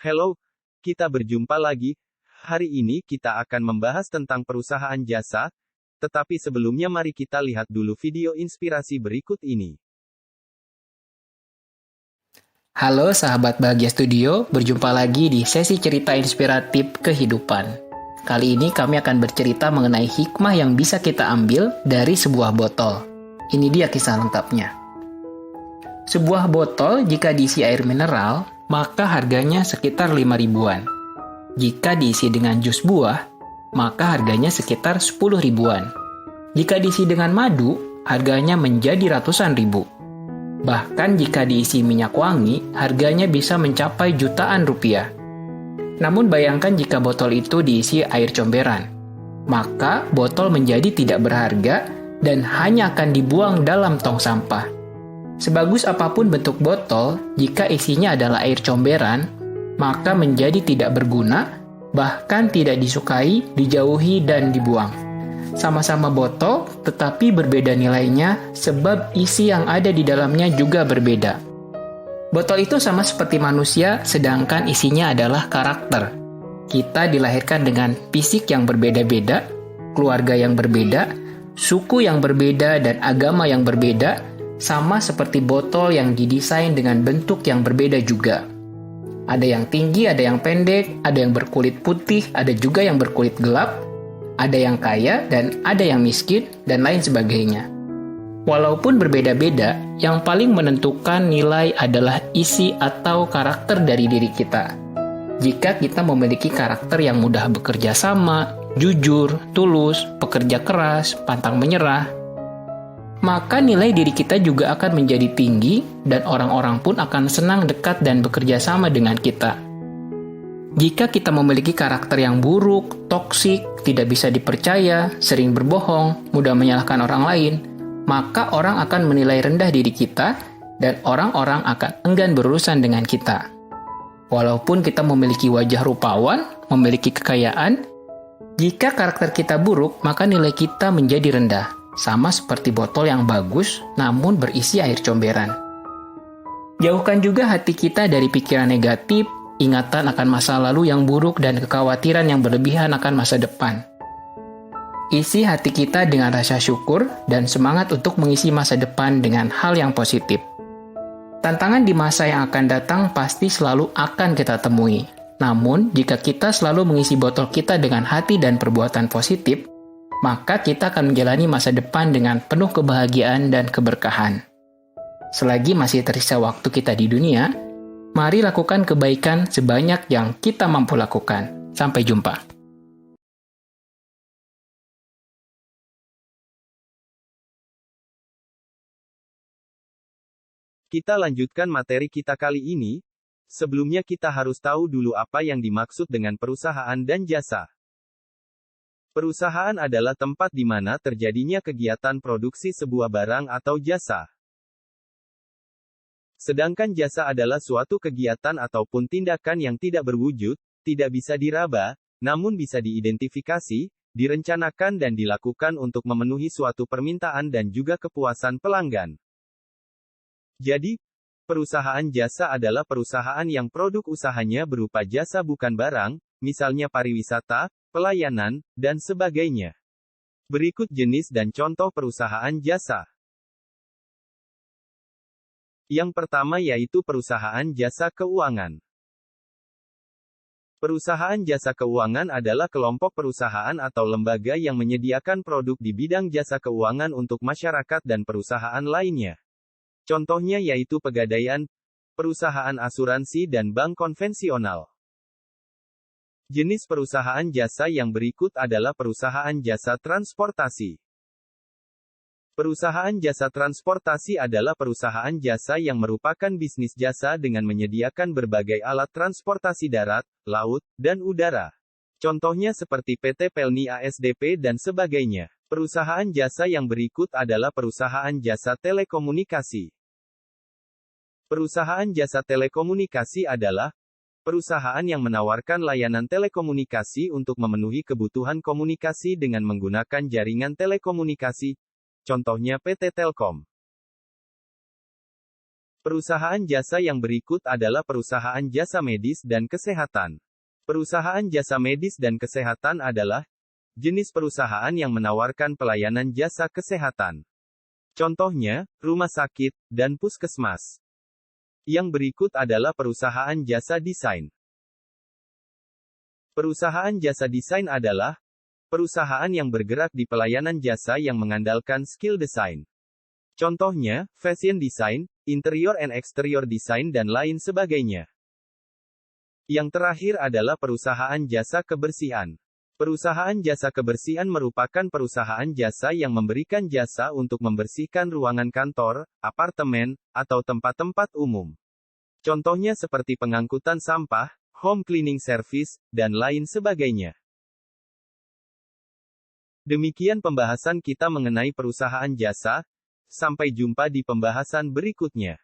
Hello, kita berjumpa lagi. Hari ini kita akan membahas tentang perusahaan jasa, tetapi sebelumnya mari kita lihat dulu video inspirasi berikut ini. Halo sahabat Bahagia Studio, berjumpa lagi di sesi cerita inspiratif kehidupan. Kali ini kami akan bercerita mengenai hikmah yang bisa kita ambil dari sebuah botol. Ini dia kisah lengkapnya. Sebuah botol jika diisi air mineral, maka harganya sekitar 5 ribuan. Jika diisi dengan jus buah, maka harganya sekitar 10 ribuan. Jika diisi dengan madu, harganya menjadi ratusan ribu. Bahkan jika diisi minyak wangi, harganya bisa mencapai jutaan rupiah. Namun bayangkan jika botol itu diisi air comberan, maka botol menjadi tidak berharga dan hanya akan dibuang dalam tong sampah. Sebagus apapun bentuk botol, jika isinya adalah air comberan, maka menjadi tidak berguna, bahkan tidak disukai, dijauhi, dan dibuang. Sama-sama botol, tetapi berbeda nilainya sebab isi yang ada di dalamnya juga berbeda. Botol itu sama seperti manusia, sedangkan isinya adalah karakter. Kita dilahirkan dengan fisik yang berbeda-beda, keluarga yang berbeda, suku yang berbeda, dan agama yang berbeda, sama seperti botol yang didesain dengan bentuk yang berbeda juga. Ada yang tinggi, ada yang pendek, ada yang berkulit putih, ada juga yang berkulit gelap, ada yang kaya dan ada yang miskin, dan lain sebagainya. Walaupun berbeda-beda, yang paling menentukan nilai adalah isi atau karakter dari diri kita. Jika kita memiliki karakter yang mudah bekerja sama, jujur, tulus, pekerja keras, pantang menyerah, maka nilai diri kita juga akan menjadi tinggi dan orang-orang pun akan senang dekat dan bekerja sama dengan kita. Jika kita memiliki karakter yang buruk, toksik, tidak bisa dipercaya, sering berbohong, mudah menyalahkan orang lain, maka orang akan menilai rendah diri kita dan orang-orang akan enggan berurusan dengan kita. Walaupun kita memiliki wajah rupawan, memiliki kekayaan, jika karakter kita buruk, maka nilai kita menjadi rendah. Sama seperti botol yang bagus, namun berisi air comberan. Jauhkan juga hati kita dari pikiran negatif, ingatan akan masa lalu yang buruk, dan kekhawatiran yang berlebihan akan masa depan. Isi hati kita dengan rasa syukur dan semangat untuk mengisi masa depan dengan hal yang positif. Tantangan di masa yang akan datang pasti selalu akan kita temui. Namun, jika kita selalu mengisi botol kita dengan hati dan perbuatan positif, maka kita akan menjalani masa depan dengan penuh kebahagiaan dan keberkahan. Selagi masih tersisa waktu kita di dunia, mari lakukan kebaikan sebanyak yang kita mampu lakukan. Sampai jumpa. Kita lanjutkan materi kita kali ini. Sebelumnya kita harus tahu dulu apa yang dimaksud dengan perusahaan dan jasa. Perusahaan adalah tempat di mana terjadinya kegiatan produksi sebuah barang atau jasa. Sedangkan jasa adalah suatu kegiatan ataupun tindakan yang tidak berwujud, tidak bisa diraba, namun bisa diidentifikasi, direncanakan dan dilakukan untuk memenuhi suatu permintaan dan juga kepuasan pelanggan. Jadi, perusahaan jasa adalah perusahaan yang produk usahanya berupa jasa bukan barang, misalnya pariwisata, pelayanan, dan sebagainya. Berikut jenis dan contoh perusahaan jasa. Yang pertama yaitu perusahaan jasa keuangan. Perusahaan jasa keuangan adalah kelompok perusahaan atau lembaga yang menyediakan produk di bidang jasa keuangan untuk masyarakat dan perusahaan lainnya. Contohnya yaitu pegadaian, perusahaan asuransi dan bank konvensional. Jenis perusahaan jasa yang berikut adalah perusahaan jasa transportasi. Perusahaan jasa transportasi adalah perusahaan jasa yang merupakan bisnis jasa dengan menyediakan berbagai alat transportasi darat, laut, dan udara. Contohnya seperti PT Pelni ASDP dan sebagainya. Perusahaan jasa yang berikut adalah perusahaan jasa telekomunikasi. Perusahaan jasa telekomunikasi adalah perusahaan yang menawarkan layanan telekomunikasi untuk memenuhi kebutuhan komunikasi dengan menggunakan jaringan telekomunikasi, contohnya PT Telkom. Perusahaan jasa yang berikut adalah perusahaan jasa medis dan kesehatan. Perusahaan jasa medis dan kesehatan adalah jenis perusahaan yang menawarkan pelayanan jasa kesehatan. Contohnya, rumah sakit dan puskesmas. Yang berikut adalah perusahaan jasa desain. Perusahaan jasa desain adalah perusahaan yang bergerak di pelayanan jasa yang mengandalkan skill desain. Contohnya, fashion design, interior and exterior design dan lain sebagainya. Yang terakhir adalah perusahaan jasa kebersihan. Perusahaan jasa kebersihan merupakan perusahaan jasa yang memberikan jasa untuk membersihkan ruangan kantor, apartemen, atau tempat-tempat umum. Contohnya seperti pengangkutan sampah, home cleaning service, dan lain sebagainya. Demikian pembahasan kita mengenai perusahaan jasa. Sampai jumpa di pembahasan berikutnya.